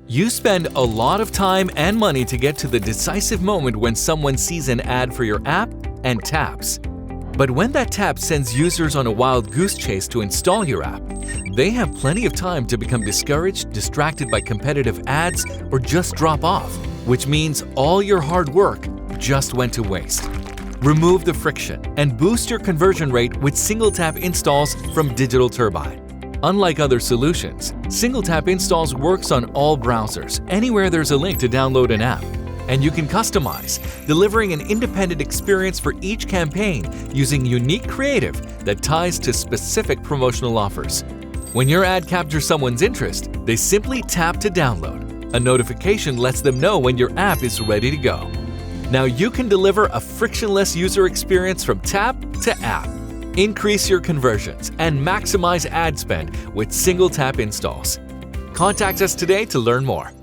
You spend a lot of time and money to get to the decisive moment when someone sees an ad for your app and taps. But when that tap sends users on a wild goose chase to install your app, they have plenty of time to become discouraged, distracted by competitive ads, or just drop off, which means all your hard work just went to waste. Remove the friction and boost your conversion rate with SingleTap Installs from Digital Turbine. Unlike other solutions, SingleTap Installs works on all browsers, anywhere there's a link to download an app. And you can customize, delivering an independent experience for each campaign using unique creative that ties to specific promotional offers. When your ad captures someone's interest, they simply tap to download. A notification lets them know when your app is ready to go. Now you can deliver a frictionless user experience from tap to app. Increase your conversions and maximize ad spend with SingleTap Installs. Contact us today to learn more.